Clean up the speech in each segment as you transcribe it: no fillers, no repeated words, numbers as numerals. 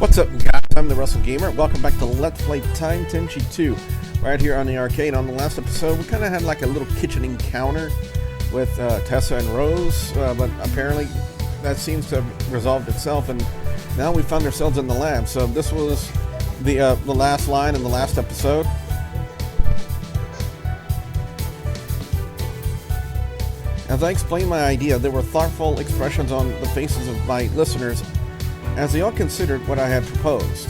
What's up, guys? I'm the Wrestlegamer. Welcome back to Let's Play Time Tenshi 2. Right here on the arcade. On the last episode, we kind of had like a little kitchen encounter with Tessa and Rose, but apparently that seems to have resolved itself, and now we found ourselves in the lab. So this was the last line in the last episode. As I explained my idea, there were thoughtful expressions on the faces of my listeners as they all considered what I had proposed.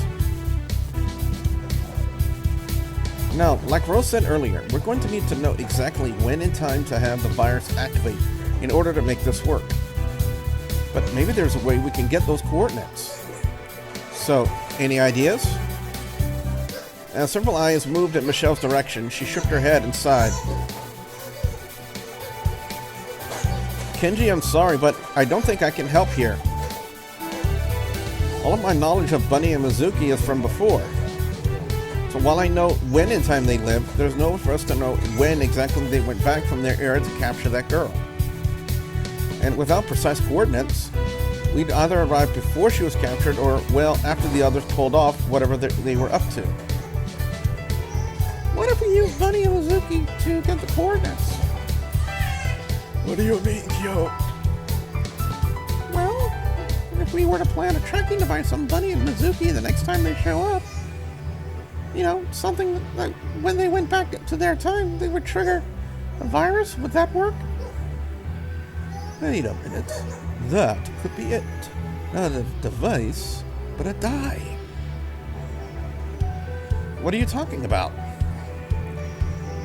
Now, like Rose said earlier, we're going to need to know exactly when in time to have the virus activate in order to make this work. But maybe there's a way we can get those coordinates. So, any ideas? As several eyes moved in Michelle's direction, she shook her head and sighed. Kenji, I'm sorry, but I don't think I can help here. All of my knowledge of Bunny and Mizuki is from before. So while I know when in time they lived, there's no way for us to know when exactly they went back from their era to capture that girl. And without precise coordinates, we'd either arrive before she was captured or, well, after the others pulled off whatever they were up to. What if we use Bunny and Mizuki to get the coordinates? What do you mean, Kyo? Well, if we were to plant a tracking device on Bunny and Mizuki the next time they show up, you know, something like when they went back to their time, they would trigger a virus. Would that work? Wait a minute. That could be it. Not a device, but a dye. What are you talking about?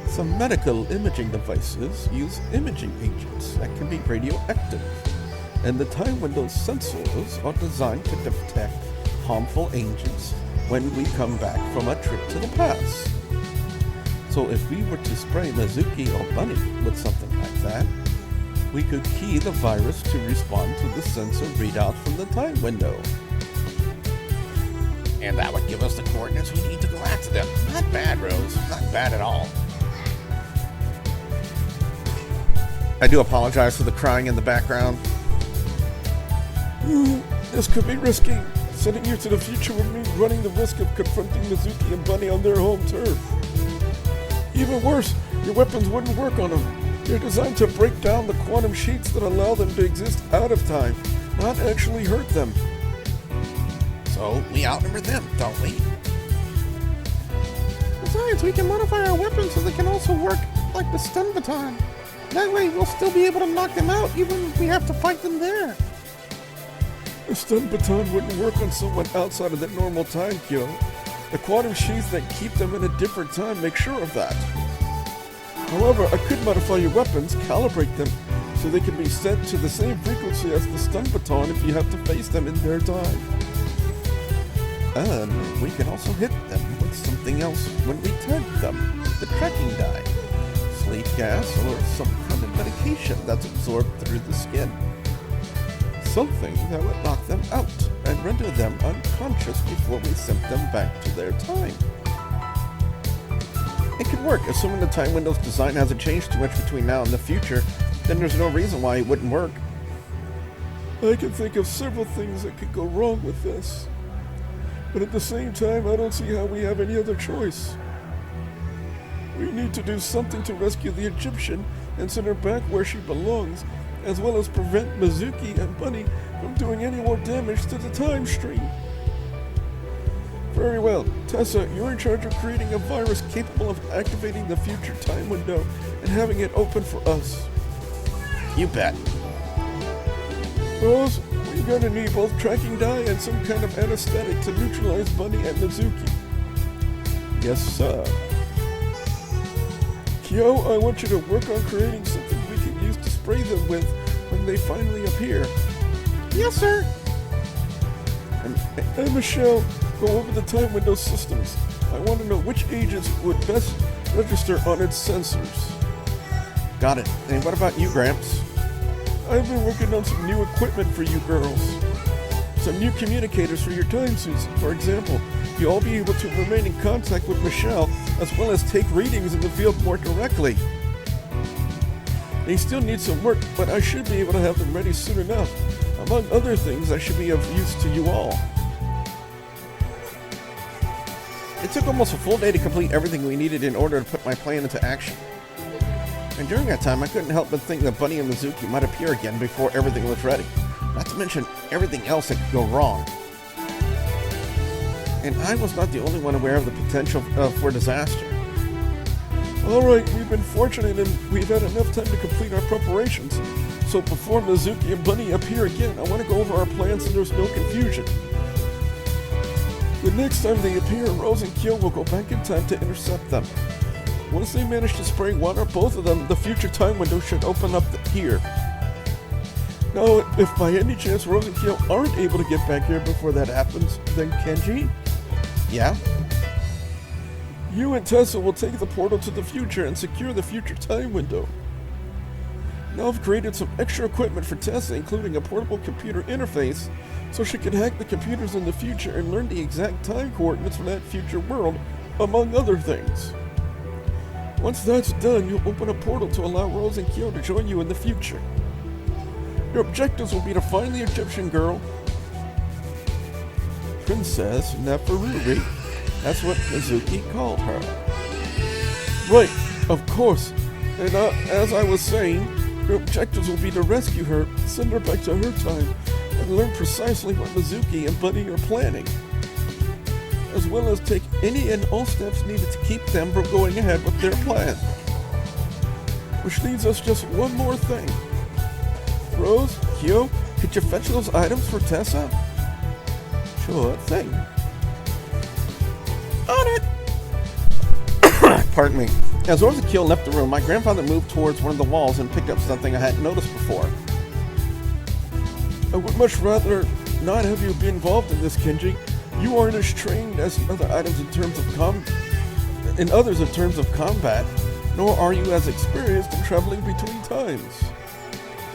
Some medical imaging devices use imaging agents that can be radioactive, and the time window sensors are designed to detect harmful agents when we come back from a trip to the past. So if we were to spray Mizuki or Bunny with something like that, we could key the virus to respond to the sensor readout from the time window. And that would give us the coordinates we need to go after them. Not bad, Rose. Not bad at all. I do apologize for the crying in the background. This could be risky. Sending you to the future would mean running the risk of confronting Mizuki and Bunny on their home turf. Even worse, your weapons wouldn't work on them. They're designed to break down the quantum sheets that allow them to exist out of time, not actually hurt them. So, we outnumber them, don't we? Besides, we can modify our weapons so they can also work like the stun baton. That way, we'll still be able to knock them out, even if we have to fight them there. A stun baton wouldn't work on someone outside of the normal time, Kyo. The quantum sheaths that keep them in a different time make sure of that. However, I could modify your weapons, calibrate them, so they can be set to the same frequency as the stun baton if you have to face them in their time. And we can also hit them with something else when we tag them, the tracking dye, sleep gas, or some kind of medication that's absorbed through the skin. Something that would knock them out and render them unconscious before we sent them back to their time. It could work, assuming the time window's design hasn't changed too much between now and the future. Then there's no reason why it wouldn't work. I can think of several things that could go wrong with this. But at the same time, I don't see how we have any other choice. We need to do something to rescue the Egyptian and send her back where she belongs, as well as prevent Mizuki and Bunny from doing any more damage to the time stream. Very well. Tessa, you're in charge of creating a virus capable of activating the future time window and having it open for us. You bet. Rose, we're gonna need both tracking dye and some kind of anesthetic to neutralize Bunny and Mizuki. Yes, sir. Kyo, I want you to work on creating something we can use to spray them with when they finally appear. Yes, sir. And Michelle, go over the time window systems. I want to know which agents would best register on its sensors. Got it. And what about you, Gramps? I've been working on some new equipment for you girls. Some new communicators for your time suits. For example, you'll all be able to remain in contact with Michelle, as well as take readings in the field more directly. They still need some work, but I should be able to have them ready soon enough. Among other things, I should be of use to you all. It took almost a full day to complete everything we needed in order to put my plan into action. And during that time, I couldn't help but think that Bunny and Mizuki might appear again before everything was ready. Not to mention everything else that could go wrong. And I was not the only one aware of the potential for disaster. Alright, we've been fortunate and we've had enough time to complete our preparations. So before Mizuki and Bunny appear again, I want to go over our plans so there's no confusion. The next time they appear, Rose and Kyo will go back in time to intercept them. Once they manage to spray water, both of them, the future time window should open up here. Now, if by any chance Rose and Kyo aren't able to get back here before that happens, then Kenji? Yeah? You and Tessa will take the portal to the future and secure the future time window. Now I've created some extra equipment for Tessa, including a portable computer interface, so she can hack the computers in the future and learn the exact time coordinates for that future world, among other things. Once that's done, you'll open a portal to allow Rose and Kyo to join you in the future. Your objectives will be to find the Egyptian girl, Princess Neferuri. That's what Mizuki called her. Right, of course. And as I was saying, your objectives will be to rescue her, send her back to her time, and learn precisely what Mizuki and Bunny are planning, as well as take any and all steps needed to keep them from going ahead with their plan. Which leaves us just one more thing. Rose, Kyo, could you fetch those items for Tessa? Sure thing. On it! Pardon me. As Rose and Kyo left the room, my grandfather moved towards one of the walls and picked up something I hadn't noticed before. I would much rather not have you be involved in this, Kenji. You aren't as trained as the other items in terms of combat, nor are you as experienced in traveling between times.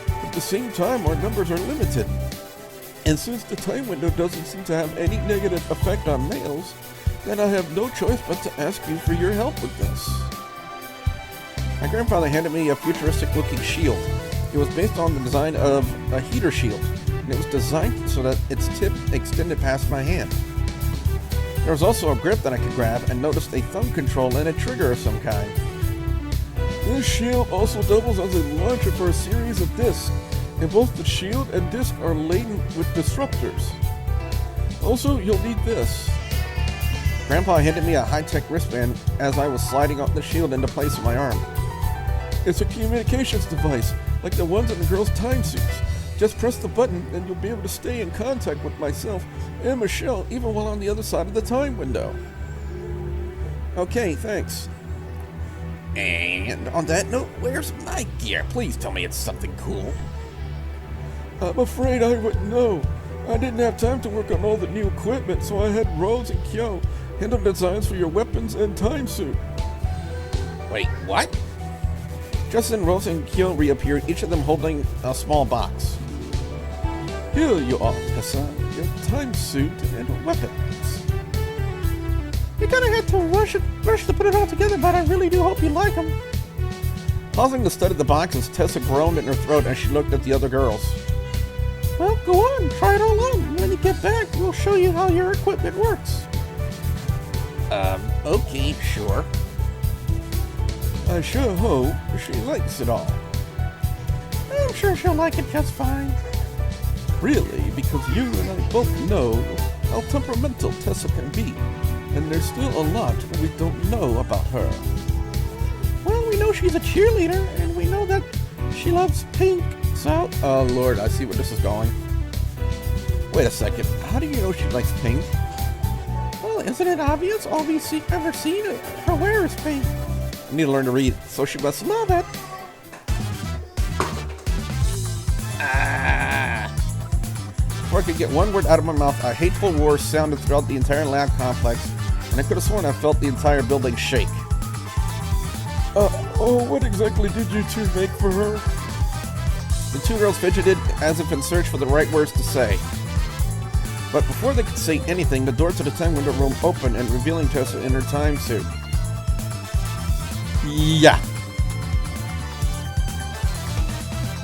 At the same time, our numbers are limited, and since the time window doesn't seem to have any negative effect on males, then I have no choice but to ask you for your help with this. My grandfather handed me a futuristic-looking shield. It was based on the design of a heater shield, and it was designed so that its tip extended past my hand. There was also a grip that I could grab, and noticed a thumb control and a trigger of some kind. This shield also doubles as a launcher for a series of discs, and both the shield and disc are laden with disruptors. Also, you'll need this. Grandpa handed me a high-tech wristband as I was sliding up the shield into place on my arm. It's a communications device, like the ones in the girls' time suits. Just press the button and you'll be able to stay in contact with myself and Michelle even while on the other side of the time window. Okay, thanks. And on that note, where's my gear? Please tell me it's something cool. I'm afraid I wouldn't know. I didn't have time to work on all the new equipment, so I had Rose and Kyo handle designs for your weapons and time suit. Wait, what? Just then Rose and Kyo reappeared, each of them holding a small box. Here you are, Tessa, your time suit and weapons. You kinda had to rush to put it all together, but I really do hope you like them. Pausing to study the boxes, Tessa groaned in her throat as she looked at the other girls. Well, go on, try it all on. When you get back, we'll show you how your equipment works. Okay, sure. I sure hope she likes it all. I'm sure she'll like it just fine. Really, because you and I both know how temperamental Tessa can be, and there's still a lot we don't know about her. Well, we know she's a cheerleader, and we know that she loves pink, so... Oh, Lord, I see where this is going. Wait a second, how do you know she likes pink? Well, isn't it obvious? All we've ever seen her wear is pink. I need to learn to read, so she must love it. Before I could get one word out of my mouth, a hateful roar sounded throughout the entire lab complex, and I could have sworn I felt the entire building shake. What exactly did you two make for her? The two girls fidgeted as if in search for the right words to say. But before they could say anything, the door to the time window room opened and revealing Tessa in her time suit. Yeah.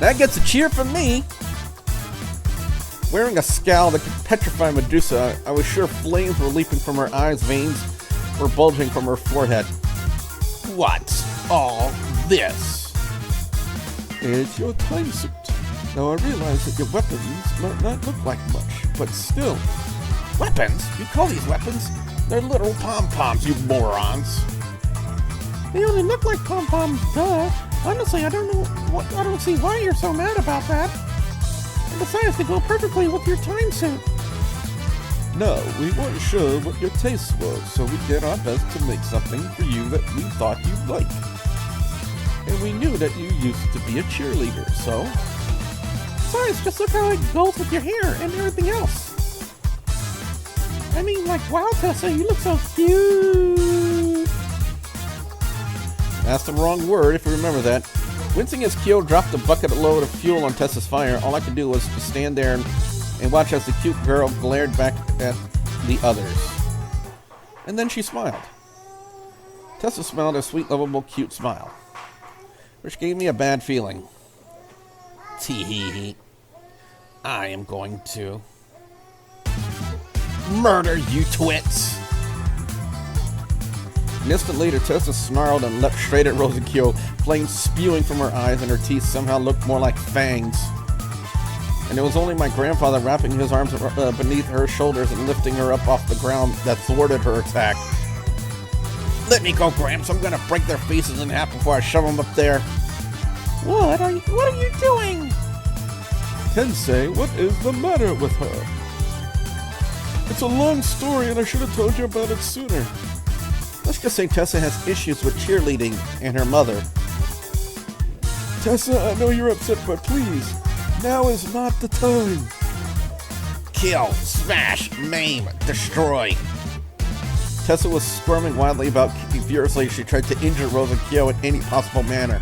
That gets a cheer from me. Wearing a scowl that could petrify Medusa, I was sure flames were leaping from her eyes' veins were bulging from her forehead. What's all this? It's your time suit. Now I realize that your weapons might not look like much, but still. Weapons? You call these weapons? They're little pom-poms, you morons. They only look like pom-poms, duh. Honestly, I don't see why you're so mad about that. And besides, they go perfectly with your time suit. No, we weren't sure what your taste was, so we did our best to make something for you that we thought you'd like. And we knew that you used to be a cheerleader, so... Besides, just look how it goes with your hair and everything else. I mean, like, wow, Tessa, you look so cute. That's the wrong word, if you remember that. Wincing as Kyo dropped a bucket load of fuel on Tessa's fire, all I could do was to stand there and watch as the cute girl glared back at the others. And then she smiled. Tessa smiled a sweet, lovable, cute smile, which gave me a bad feeling. Tee-hee-hee. I am going to murder you twits. An instant later, Tessa snarled and leapt straight at Rose and Kyo, flames spewing from her eyes, and her teeth somehow looked more like fangs. And it was only my grandfather wrapping his arms beneath her shoulders and lifting her up off the ground that thwarted her attack. Let me go, Gramps. I'm gonna break their faces in half before I shove them up there. What are you doing? Tensei, what is the matter with her? It's a long story and I should have told you about it sooner. Let's just say Tessa has issues with cheerleading and her mother. Tessa, I know you're upset, but please, now is not the time. Kill, smash, maim, destroy. Tessa was squirming wildly about, kicking furiously as she tried to injure Rose and Kyo in any possible manner.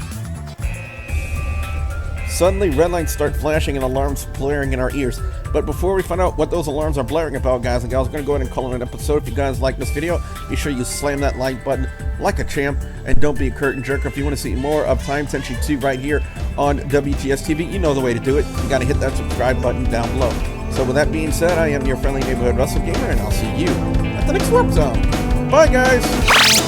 Suddenly, red lights start flashing and alarms blaring in our ears. But before we find out what those alarms are blaring about, guys and gals, I'm going to go ahead and call it an episode. If you guys like this video, be sure you slam that like button like a champ, and don't be a curtain jerker. If you want to see more of Time Tenshi 2 right here on WGS-TV, you know the way to do it. You got to hit that subscribe button down below. So with that being said, I am your friendly neighborhood Wrestlegamer, and I'll see you at the next Warp Zone. Bye, guys!